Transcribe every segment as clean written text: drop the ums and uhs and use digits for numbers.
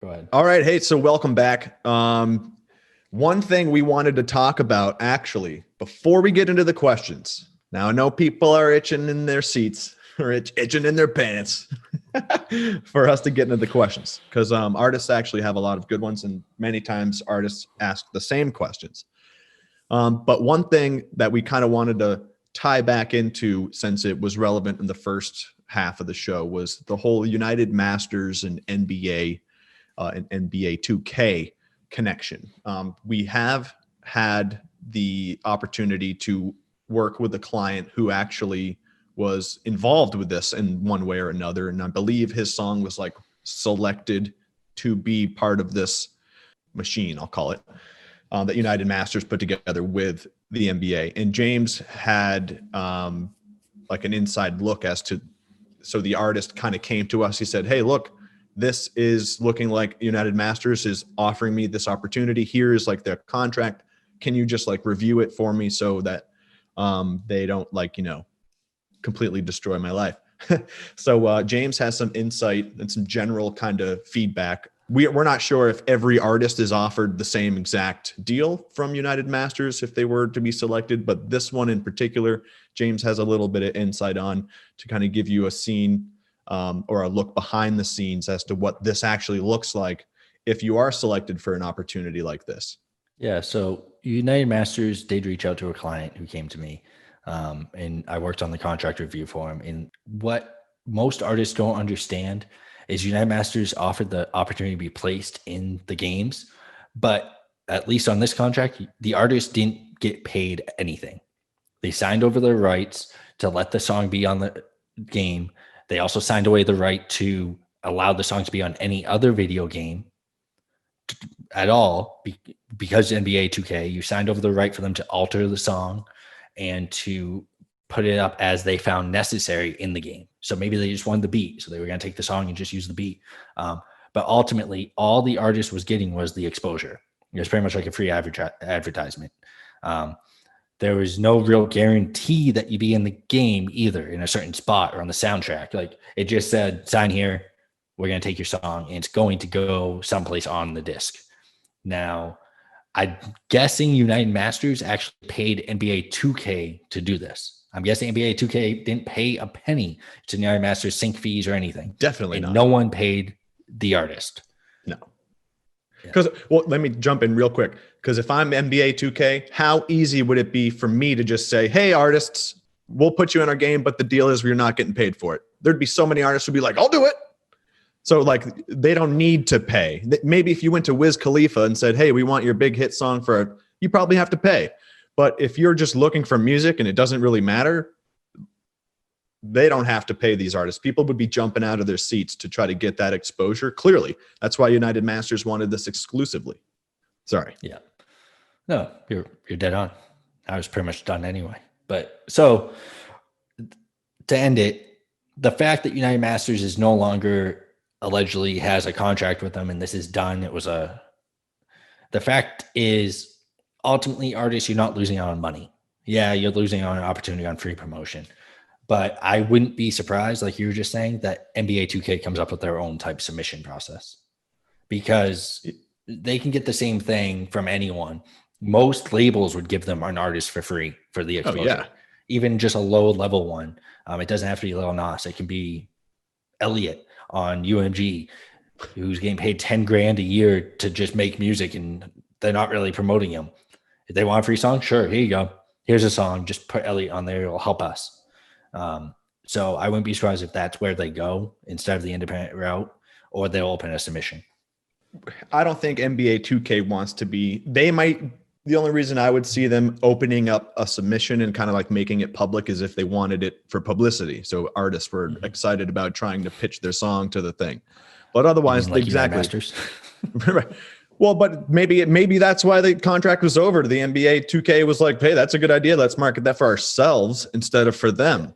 Go ahead. All right. Hey, so welcome back. One thing we wanted to talk about actually before we get into the questions. Now I know people are itching in their seats or itching in their pants for us to get into the questions because artists actually have a lot of good ones, and many times artists ask the same questions. But one thing that we kind of wanted to tie back into, since it was relevant in the first half of the show, was the whole United Masters and NBA and NBA2K connection. We have had the opportunity to work with a client who actually was involved with this in one way or another. And I believe his song was like selected to be part of this machine, I'll call it, that United Masters put together with the NBA. And James had like an inside look as to, so the artist kind of came to us. He said, hey, look, this is looking like United Masters is offering me this opportunity. Here's like their contract. Can you just like review it for me so that they don't like, completely destroy my life? So James has some insight and some general kind of feedback. We're not sure if every artist is offered the same exact deal from United Masters if they were to be selected, but this one in particular, James has a little bit of insight on to kind of give you a scene or a look behind the scenes as to what this actually looks like if you are selected for an opportunity like this. Yeah. So United Masters did reach out to a client who came to me, and I worked on the contract review for him. And what most artists don't understand is United Masters offered the opportunity to be placed in the games, but at least on this contract, the artist didn't get paid anything. They signed over their rights to let the song be on the game. They also signed away the right to allow the song to be on any other video game at all. Because NBA 2K, you signed over the right for them to alter the song and to put it up as they found necessary in the game. So maybe they just wanted the beat, so they were going to take the song and just use the beat. But ultimately, all the artist was getting was the exposure. It was pretty much like a free advertisement. There was no real guarantee that you'd be in the game either, in a certain spot or on the soundtrack. Like, it just said, sign here, we're going to take your song, and it's going to go someplace on the disc. Now, I'm guessing United Masters actually paid NBA 2K to do this. I'm guessing NBA 2K didn't pay a penny to United Masters sync fees or anything. Definitely not. No one paid the artist. No. Because, well, let me jump in real quick. Because if I'm NBA 2K, how easy would it be for me to just say, hey, artists, we'll put you in our game, but the deal is we're not getting paid for it? There'd be so many artists who'd be like, I'll do it. So like, they don't need to pay. Maybe if you went to Wiz Khalifa and said, hey, we want your big hit song you probably have to pay. But if you're just looking for music and it doesn't really matter, they don't have to pay these artists. People would be jumping out of their seats to try to get that exposure. Clearly, that's why United Masters wanted this exclusively. Sorry. Yeah. No, you're dead on. I was pretty much done anyway. But so to end it, the fact that United Masters is no longer allegedly has a contract with them and this is done, the fact is, ultimately, artists, you're not losing out on money. Yeah, you're losing out on an opportunity on free promotion. But I wouldn't be surprised, like you were just saying, that NBA 2K comes up with their own type submission process, because they can get the same thing from anyone. Most labels would give them an artist for free for the exposure. Oh, yeah. Even just a low level one. It doesn't have to be Lil Nas. It can be Elliot on UMG, who's getting paid $10,000 a year to just make music, and they're not really promoting him. If they want a free song, sure, here you go. Here's a song. Just put Elliot on there. It'll help us. So I wouldn't be surprised if that's where they go instead of the independent route, or they'll open a submission. I don't think NBA 2K wants to be. They might. The only reason I would see them opening up a submission and kind of like making it public is if they wanted it for publicity. So artists were excited about trying to pitch their song to the thing. But otherwise, like exactly. Right. Well, but maybe that's why the contract was over. The NBA 2K was like, hey, that's a good idea. Let's market that for ourselves instead of for them.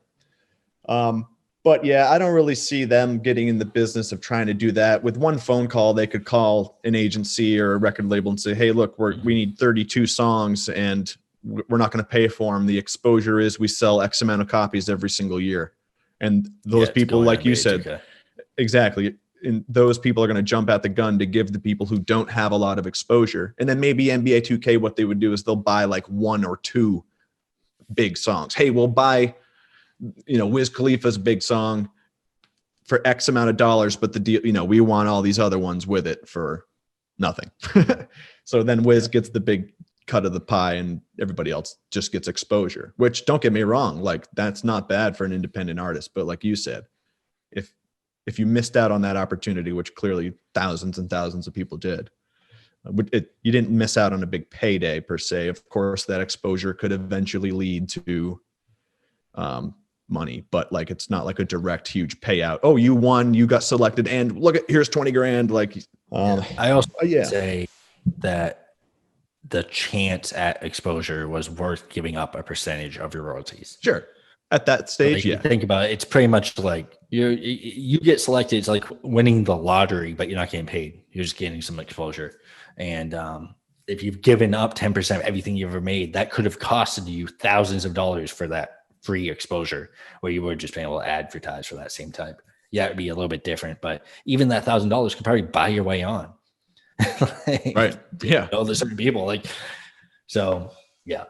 But yeah, I don't really see them getting in the business of trying to do that. With one phone call, they could call an agency or a record label and say, hey, look, we need 32 songs and we're not going to pay for them. The exposure is we sell X amount of copies every single year. And those people, like you said, 2K. Exactly. those people are going to jump at the gun to give the people who don't have a lot of exposure. And then maybe NBA 2K, what they would do is they'll buy like 1 or 2 big songs. Hey, we'll buy, Wiz Khalifa's big song for X amount of dollars, but the deal, we want all these other ones with it for nothing. So then Wiz gets the big cut of the pie and everybody else just gets exposure, which, don't get me wrong, like that's not bad for an independent artist. But like you said, if you missed out on that opportunity, which clearly thousands and thousands of people did, you didn't miss out on a big payday per se. Of course, that exposure could eventually lead to money, but like it's not like a direct huge payout. Oh, you won, you got selected, and look at here's 20 grand. Like I also say that the chance at exposure was worth giving up a percentage of your royalties. Sure. At that stage, like, think about it. It's pretty much like you get selected. It's like winning the lottery, but you're not getting paid. You're just getting some exposure. And if you've given up 10% of everything you ever made, that could have costed you thousands of dollars for that free exposure, where you would just being able to advertise for that same type. Yeah, it'd be a little bit different, but even that $1,000 could probably buy your way on. Right. Yeah. There's certain people like, so yeah.